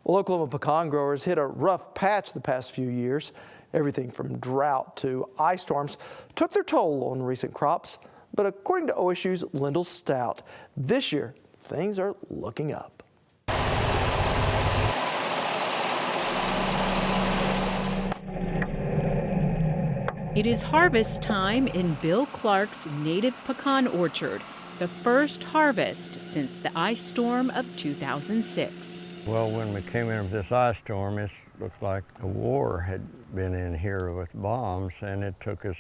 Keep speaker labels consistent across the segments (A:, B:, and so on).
A: Well, Oklahoma pecan growers hit a rough patch the past few years. Everything from drought to ice storms took their toll on recent crops. But according to OSU's Lyndall Stout, this year things are looking up.
B: It is harvest time in Bill Clark's native pecan orchard, the first harvest since the ice storm of 2006.
C: Well, when we came in with this ice storm, it looked like a war had been in here with bombs, and it took us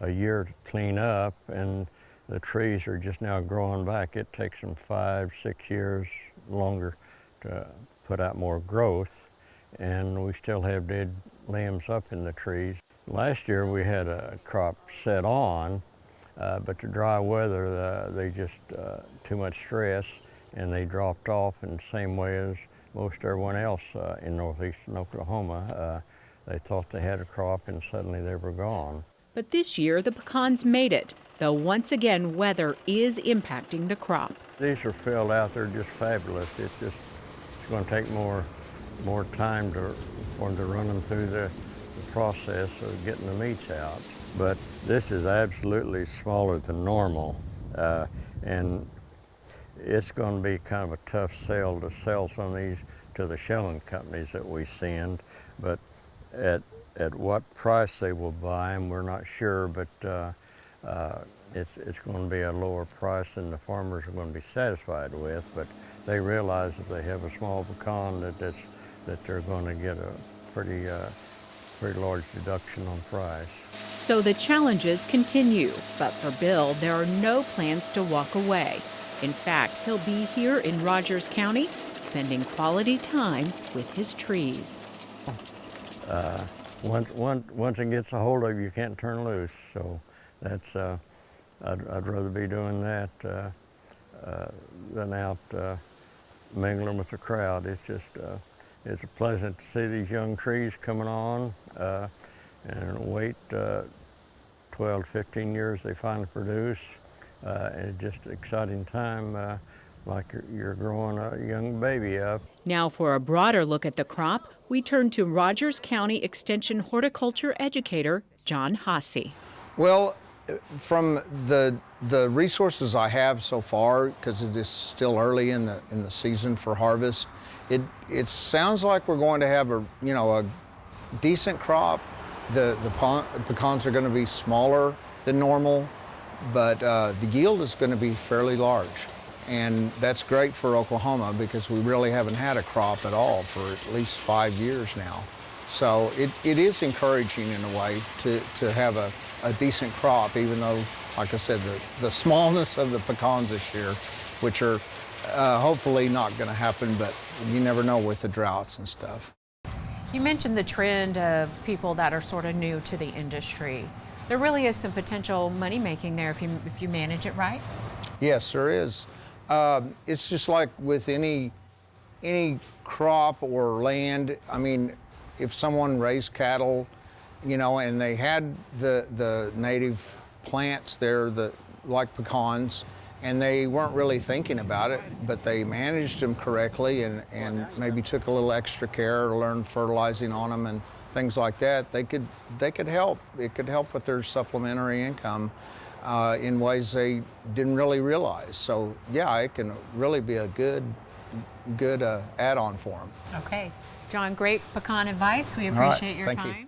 C: a year to clean up, and the trees are just now growing back. It takes them 5-6 years longer to put out more growth, and we still have dead limbs up in the trees. Last year we had a crop set on, but the dry weather, they just too much stress, and they dropped off in the same way as most everyone else in northeastern Oklahoma. They thought they had a crop and suddenly they were gone.
B: But this year the pecans made it, though once again weather is impacting the crop.
C: These are filled out, they're just fabulous. It's going to take more time for them to run them through the process of getting the meats out. But this is absolutely smaller than normal, and it's going to be kind of a tough sell to sell some of these to the shelling companies that we send. But at what price they will buy them, we're not sure, but it's going to be a lower price than the farmers are going to be satisfied with. But they realize if they have a small pecan that they're going to get a pretty large deduction on price.
B: So the challenges continue, but for Bill, there are no plans to walk away. In fact, he'll be here in Rogers County, spending quality time with his trees.
C: Once it gets a hold of you, you can't turn loose. So that's I'd rather be doing that than out mingling with the crowd. It's just it's pleasant to see these young trees coming on and wait 12 to 15 years they finally produce. It's just an exciting time, like you're growing a young baby up.
B: Now for a broader look at the crop, we turn to Rogers County Extension horticulture educator John Hasse.
D: Well, from the resources I have so far, because it is still early in the season for harvest, it sounds like we're going to have a decent crop. The pecans are going to be smaller than normal, but the yield is going to be fairly large. And that's great for Oklahoma because we really haven't had a crop at all for at least 5 years now. So it is encouraging in a way to have a decent crop, even though, like I said, the smallness of the pecans this year, which are hopefully not going to happen, but you never know with the droughts and stuff.
E: You mentioned the trend of people that are sort of new to the industry. There really is some potential money making there if you manage it right? Yes,
D: there is. It's just like with any crop or land. I mean, if someone raised cattle, and they had the native plants there, like pecans, and they weren't really thinking about it, but they managed them correctly and maybe took a little extra care or learned fertilizing on them and things like that, they could help. It could help with their supplementary income in ways they didn't really realize. So yeah, it can really be a good add-on for them.
E: Okay. John, great pecan advice. We appreciate your time.
D: Thank you.